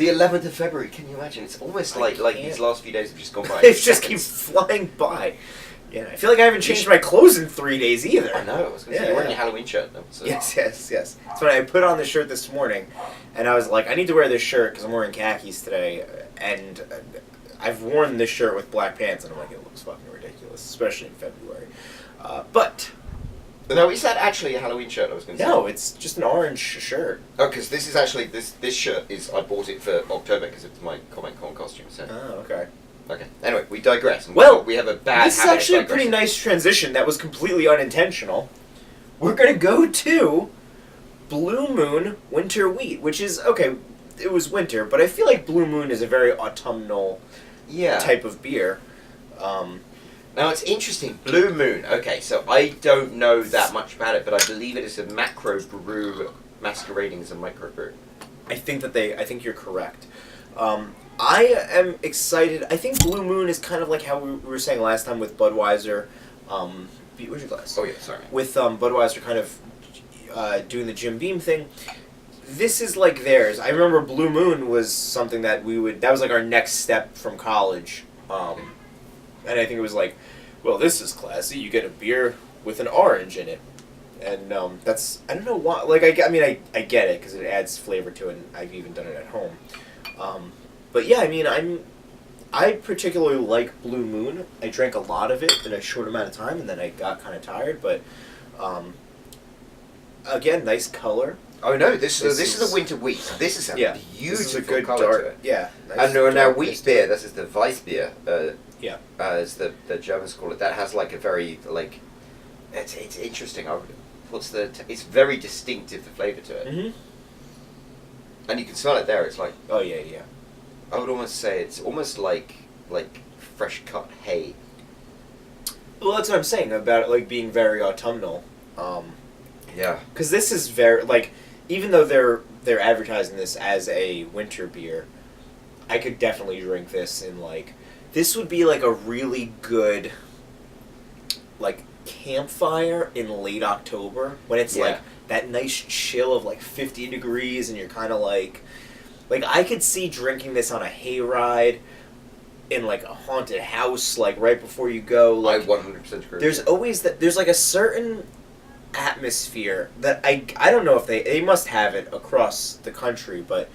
The 11th of February, can you imagine? It's almost like these last few days have just gone by. It just keeps flying by. Yeah, I feel like I haven't changed my clothes in 3 days either. I know. I was going to say, you're wearing your Halloween shirt though. So. Yes. It's funny. I put on the shirt this morning, and I was like, I need to wear this shirt because I'm wearing khakis today, and I've worn this shirt with black pants, and I'm like, it looks fucking ridiculous, especially in February. But no, is that actually a Halloween shirt? I was going to say. No, it's just an orange shirt. Oh, because this is actually this shirt is I bought it for October because it's my Comic Con costume. So. Oh, okay. Okay. Anyway, we digress. Well, we have a bad. This is actually a pretty nice transition. That was completely unintentional. We're gonna go to Blue Moon Winter Wheat, which is okay. It was winter, but I feel like Blue Moon is a very autumnal type of beer. Now it's interesting. Blue Moon. Okay, so I don't know that much about it, but I believe it is a macro brew masquerading as a microbrew. I think you're correct. I am excited. I think Blue Moon is kind of like how we were saying last time with Budweiser. Where's your glass? Oh yeah, sorry. With Budweiser kind of doing the Jim Beam thing. This is like theirs. I remember Blue Moon was something that that was like our next step from college. And I think it was like, well, this is classy. You get a beer with an orange in it. And that's, I don't know why. Like, I mean, I get it because it adds flavor to it, and I've even done it at home. But yeah, I mean, I particularly like Blue Moon. I drank a lot of it in a short amount of time, and then I got kind of tired. But again, nice color. Oh no, this is a winter wheat. So this is a beautiful color dark, to it. Yeah. Nice and now wheat beer. This is the Weissbier. As the Germans call it. That has like a very like, it's interesting. It's very distinctive, the flavour to it. Mm-hmm. And you can smell it there. It's like, oh yeah. I would almost say it's almost like fresh cut hay. Well, that's what I'm saying about it, like being very autumnal. Yeah. Because this is very like, even though they're advertising this as a winter beer, I could definitely drink this in like, this would be like a really good like campfire in late October when it's like that nice chill of like 50 degrees and you're kind of like I could see drinking this on a hayride in like a haunted house like right before you go. Like, I 100% agree. There's always there's like a certain atmosphere that I don't know if they must have it across the country, but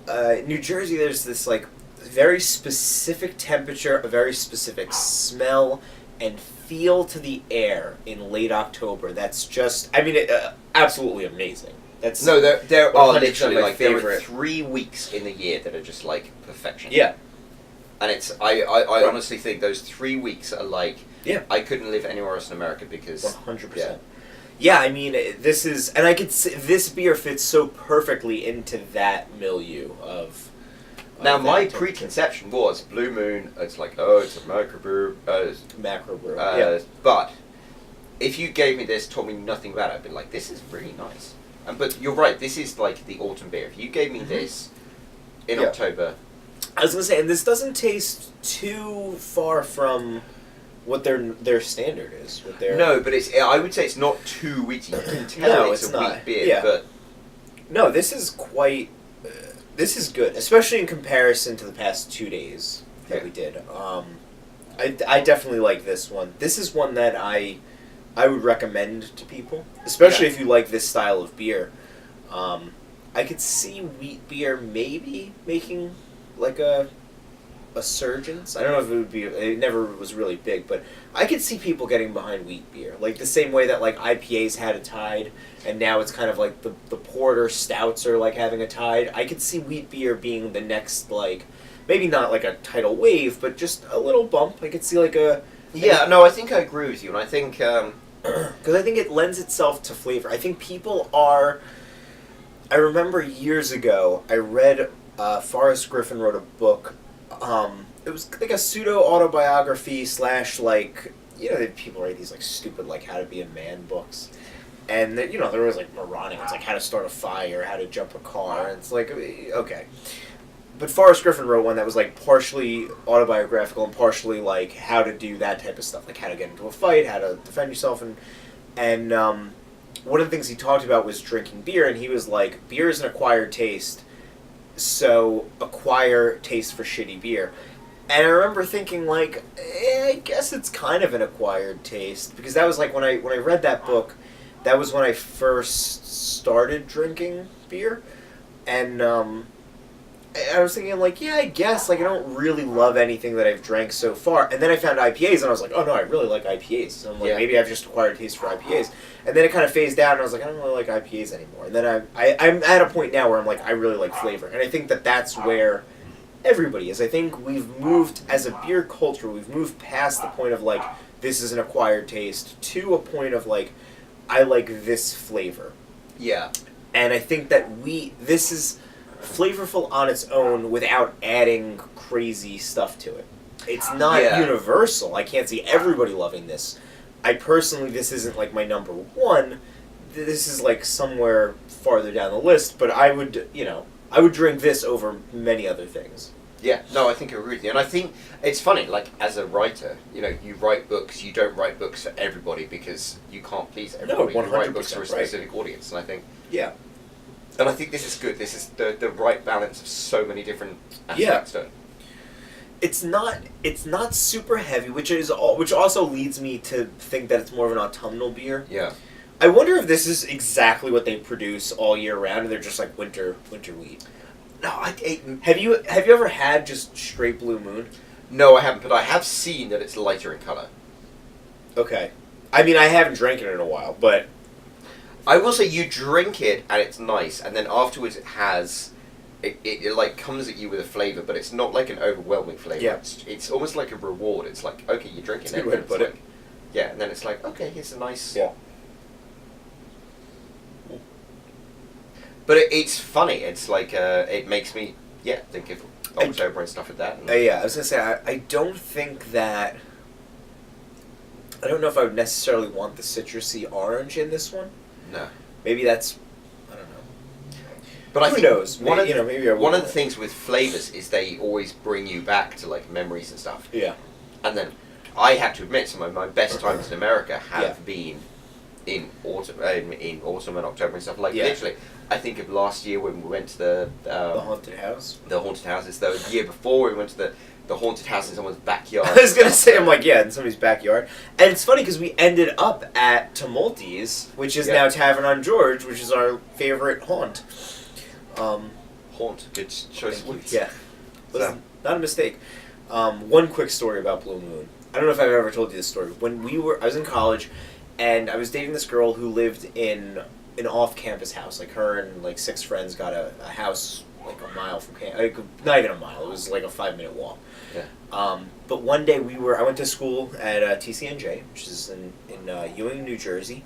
New Jersey there's this like very specific temperature, a very specific smell and feel to the air in late October. That's just, I mean, absolutely amazing. That's there are literally like there are 3 weeks in the year that are just like perfection. Yeah, and it's I honestly think those 3 weeks are like I couldn't live anywhere else in America because 100%. Yeah, I mean this is, and I could see this beer fits so perfectly into that milieu of. Now, my preconception was Blue Moon, it's like, oh, it's a microbrew. Macrobrew, But if you gave me this, told me nothing about it, I'd be like, this is really nice. But you're right, this is like the autumn beer. If you gave me this in October... I was going to say, and this doesn't taste too far from what their standard is. No, but I would say it's not too wheaty. You can tell it's a wheat beer, but... No, this is quite... This is good, especially in comparison to the past 2 days that we did. I definitely like this one. This is one that I would recommend to people, especially if you like this style of beer. I could see wheat beer maybe making like a surgence. I don't know if it would be. It never was really big, but I could see people getting behind wheat beer, like the same way that like IPAs had a tide, and now it's kind of like the porter stouts are like having a tide. I could see wheat beer being the next like, maybe not like a tidal wave, but just a little bump. I could see like a no, I think I agree with you, and I think because I think it lends itself to flavor. I think people are. I remember years ago I read Forrest Griffin wrote a book. It was like a pseudo-autobiography / like, people write these like stupid like how to be a man books. And there was like moronic. It's like how to start a fire, how to jump a car. And it's like, okay. But Forrest Griffin wrote one that was like partially autobiographical and partially like how to do that type of stuff. Like how to get into a fight, how to defend yourself. And one of the things he talked about was drinking beer. And he was like, beer is an acquired taste. so acquire taste for shitty beer. And I remember thinking, like, I guess it's kind of an acquired taste. Because that was, like, when I read that book, that was when I first started drinking beer. And I was thinking, like, yeah, I guess, like, I don't really love anything that I've drank so far. And then I found IPAs, and I was like, oh, no, I really like IPAs. So I'm like, maybe I've just acquired a taste for IPAs. And then it kind of phased out, and I was like, I don't really like IPAs anymore. And then I'm at a point now where I'm like, I really like flavor. And I think that that's where everybody is. I think we've moved, as a beer culture, we've moved past the point of, like, this is an acquired taste, to a point of, like, I like this flavor. Yeah. And I think that this is flavorful on its own without adding crazy stuff to it. It's not universal. I can't see everybody loving this. I personally, this isn't like my number one. This is like somewhere farther down the list, but I would drink this over many other things. Yeah, no, I think I agree with you. And I think it's funny, like, as a writer, you write books, you don't write books for everybody because you can't please everybody. No, 100% you write books for a specific audience, and I think... Yeah. And I think this is good. This is the right balance of so many different aspects to it. It's not super heavy, which also leads me to think that it's more of an autumnal beer. Yeah. I wonder if this is exactly what they produce all year round, and they're just like winter wheat. No, have you ever had just straight Blue Moon? No, I haven't, but I have seen that it's lighter in color. Okay. I mean, I haven't drank it in a while, but I will say you drink it and it's nice, and then afterwards it like comes at you with a flavor, but it's not like an overwhelming flavor. Yeah. It's almost like a reward. It's like, okay, you're drinking it. That's a good way to put it. Yeah, and then it's like, okay, it's a nice... Yeah. But it's funny. It's like, it makes me, think of October and stuff like that. And I was going to say, I don't think that... I don't know if I would necessarily want the citrusy orange in this one. No. Maybe that's... I don't know. But Who knows? One of the things with flavors is they always bring you back to, like, memories and stuff. Yeah. And then I have to admit, some of my best times in America have been in autumn and October and stuff. Like, literally, I think of last year when we went to the haunted house. The haunted houses. The year before we went to the haunted house in someone's backyard. I was going to say, I'm like, in somebody's backyard. And it's funny because we ended up at Tumulty's, which is now Tavern on George, which is our favorite haunt. Haunt, good choice of words. Yeah. Not a mistake. One quick story about Blue Moon. I don't know if I've ever told you this story. When I was in college, and I was dating this girl who lived in an off-campus house. Like, her and, like, 6 friends got a house, like, a mile from campus. Like, not even a mile. It was, like, a 5-minute walk. Yeah. But one day I went to school at TCNJ, which is in Ewing, New Jersey,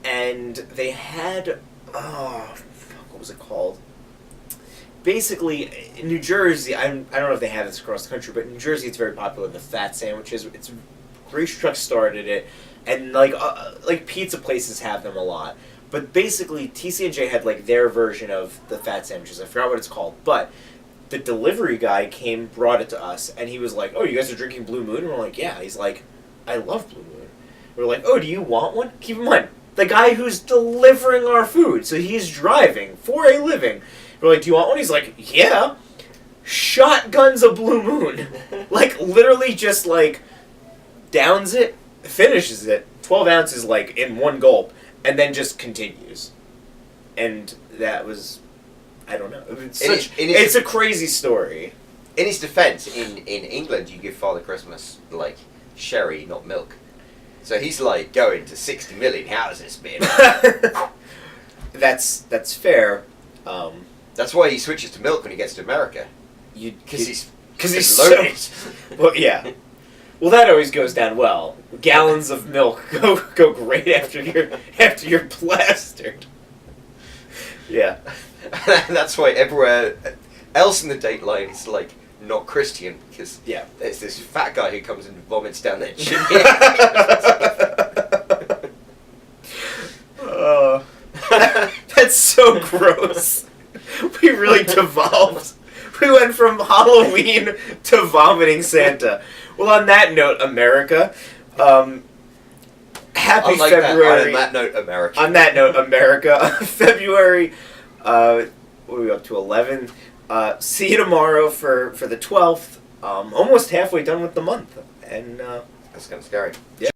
and they had, what was it called? Basically, in New Jersey, I don't know if they have this across the country, but in New Jersey it's very popular, the fat sandwiches. It's race trucks started it, and like pizza places have them a lot. But basically, TCNJ had like their version of the fat sandwiches. I forgot what it's called, but the delivery guy brought it to us, and he was like, "Oh, you guys are drinking Blue Moon?" And we're like, "Yeah." He's like, "I love Blue Moon." We're like, "Oh, do you want one?" Keep in mind, the guy who's delivering our food, so he's driving for a living. We're like, "Do you want one?" He's like, "Yeah." Shotguns a Blue Moon. Like, literally just, like, downs it, finishes it, 12 ounces, like, in one gulp, and then just continues. And that was, I don't know. It's a crazy story. In his defense, in England, you give Father Christmas, like, sherry, not milk. So he's, like, going to 60 million houses, man. That's fair. That's why he switches to milk when he gets to America. Because he's loaded. Well, yeah. Well, that always goes down well. Gallons of milk go great after you're plastered. Yeah. That's why everywhere else in the Dateline is like not Christian, because there's this fat guy who comes and vomits down their chimney. That's so gross. We really devolved. We went from Halloween to vomiting Santa. Well, on that note, America, happy Feb-Brew-Ary. On that note, America. On that note, America, Feb-Brew-Ary, what are we up to, 11? See you tomorrow for the 12th. Almost halfway done with the month, and that's kind of scary. Yeah.